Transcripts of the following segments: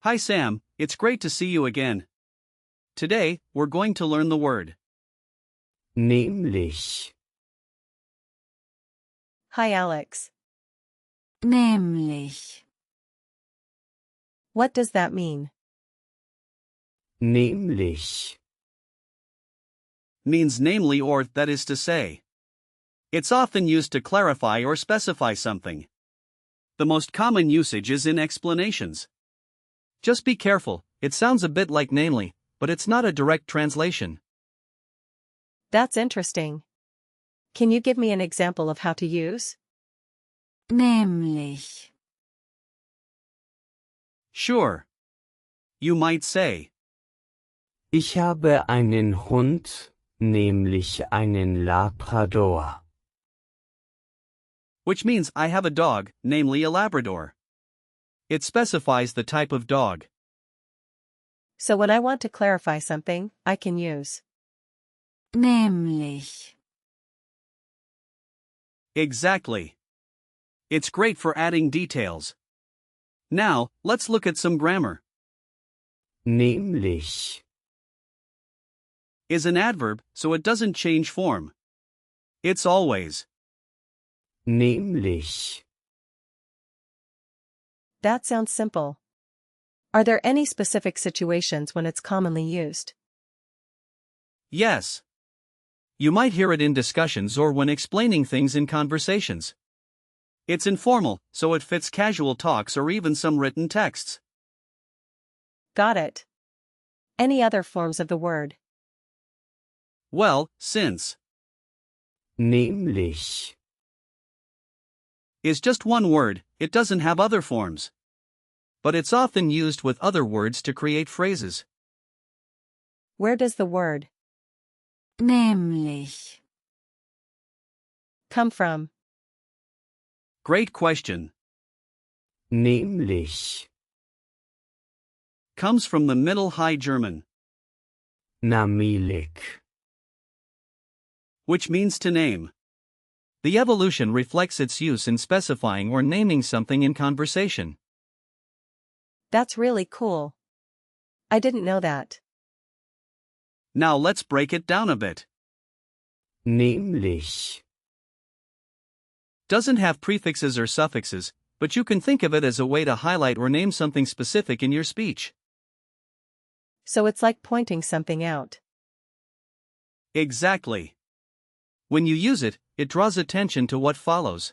Hi Sam, it's great to see you again. Today, we're going to learn the word nämlich, Hi Alex. nämlich, What does that mean? nämlich, means namely or that is to say. It's often used to clarify or specify something. The most common usage is in explanations. Just be careful, it sounds a bit like namely, but it's not a direct translation. That's interesting. Can you give me an example of how to use? nämlich, Sure. You might say, ich habe einen Hund, nämlich einen Labrador. which means I have a dog, namely a Labrador. It specifies the type of dog. So when I want to clarify something, I can use nämlich, Exactly. It's great for adding details. Now, let's look at some grammar. nämlich, Is an adverb, so it doesn't change form. It's always. nämlich, That sounds simple. Are there any specific situations when it's commonly used? Yes. You might hear it in discussions or when explaining things in conversations. It's informal, so it fits casual talks or even some written texts. Got it. Any other forms of the word? Well, since nämlich, is just one word, it doesn't have other forms. But it's often used with other words to create phrases. Where does the word nämlich, come from? Great question. nämlich, Comes from the Middle High German, nämlich, which means to name. The evolution reflects its use in specifying or naming something in conversation. That's really cool. I didn't know that. Now let's break it down a bit. nämlich, Doesn't have prefixes or suffixes, but you can think of it as a way to highlight or name something specific in your speech. So it's like pointing something out. Exactly. When you use it, it draws attention to what follows.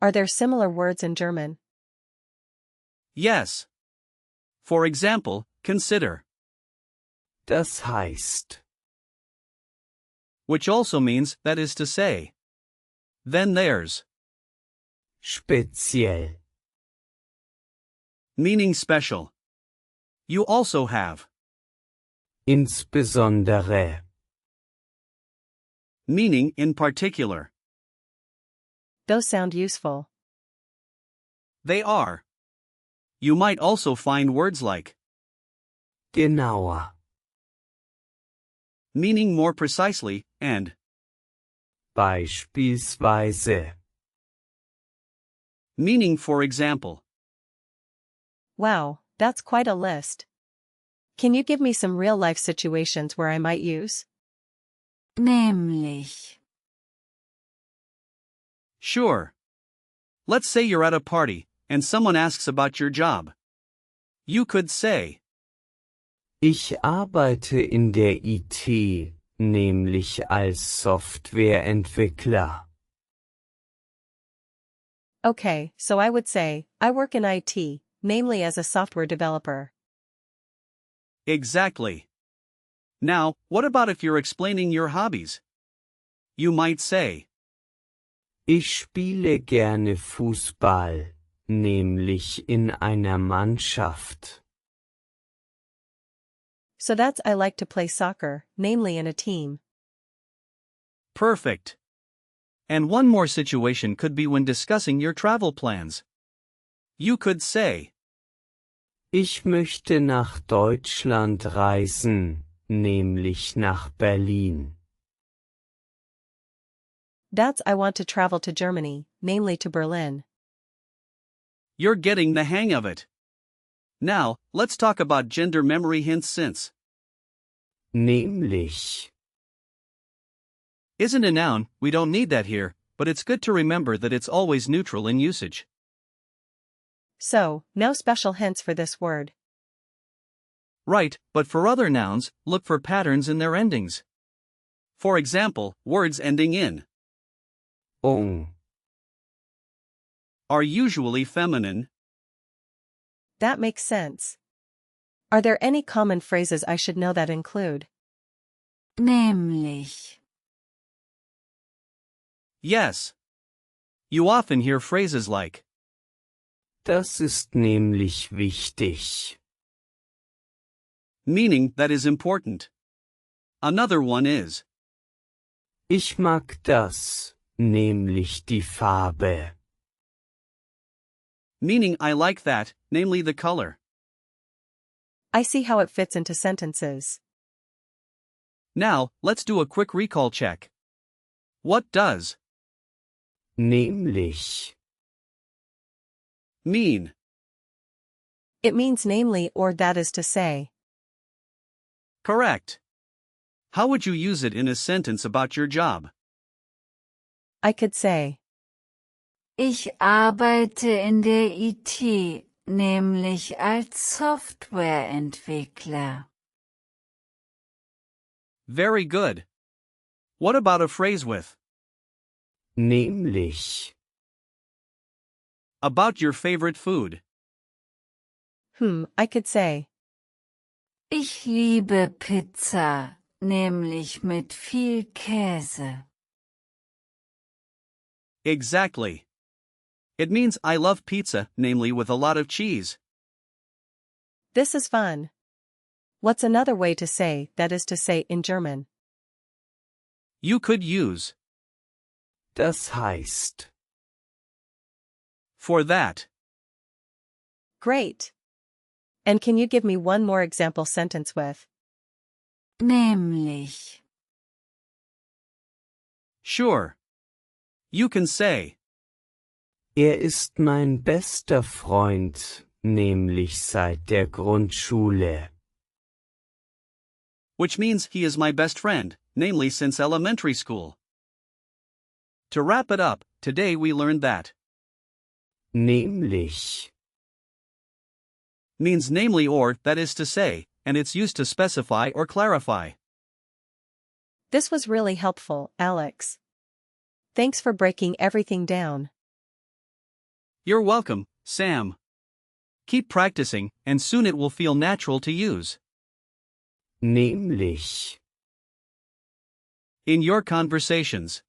Are there similar words in German? Yes. For example, consider, das heißt, which also means that is to say. Then there's speziell, meaning special. You also have insbesondere, meaning in particular. Those sound useful. They are. You might also find words like genauer, meaning more precisely, and beispielsweise, meaning for example. Wow, that's quite a list. Can you give me some real-life situations where I might use nämlich, Sure. Let's say you're at a party, and someone asks about your job. You could say, Ich arbeite in der IT, nämlich als Softwareentwickler. Okay, so I would say, I work in IT, namely as a software developer. exactly. Now, what about if you're explaining your hobbies? You might say, Ich spiele gerne Fußball, nämlich in einer Mannschaft. So that's I like to play soccer, namely in a team. perfect. And one more situation could be when discussing your travel plans. You could say, Ich möchte nach Deutschland reisen, nämlich nach Berlin. That's I want to travel to Germany, namely to Berlin. you're getting the hang of it. Now, let's talk about gender memory hints since Nämlich. isn't a noun, we don't need that here, but it's good to remember that it's always neutral in usage. So, no special hints for this word. Right, but for other nouns, look for patterns in their endings. For example, words ending in ung. are usually feminine. That makes sense. Are there any common phrases I should know that include nämlich, Yes. You often hear phrases like, Das ist nämlich wichtig. meaning that is important. Another one is, Ich mag das, nämlich die Farbe. meaning I like that, namely the color. I see how it fits into sentences. Now, let's do a quick recall check. What does Nämlich. mean? It means namely or that is to say. Correct. How would you use it in a sentence about your job? I could say, ich arbeite in der IT, nämlich als Softwareentwickler. Very good. What about a phrase with Nämlich. about your favorite food? I could say, Ich liebe Pizza, nämlich mit viel Käse. Exactly. It means I love pizza, namely with a lot of cheese. this is fun. What's another way to say that is to say in German? You could use Das heißt. for that. Great. And can you give me one more example sentence with Nämlich, Sure. You can say, Ist mein bester Freund, nämlich seit der Grundschule. which means he is my best friend, namely since elementary school. To wrap it up, today we learned that Nämlich. means namely or that is to say, and it's used to specify or clarify. This was really helpful, Alex. Thanks for breaking everything down. You're welcome, Sam. Keep practicing, and soon it will feel natural to use Nämlich. in your conversations.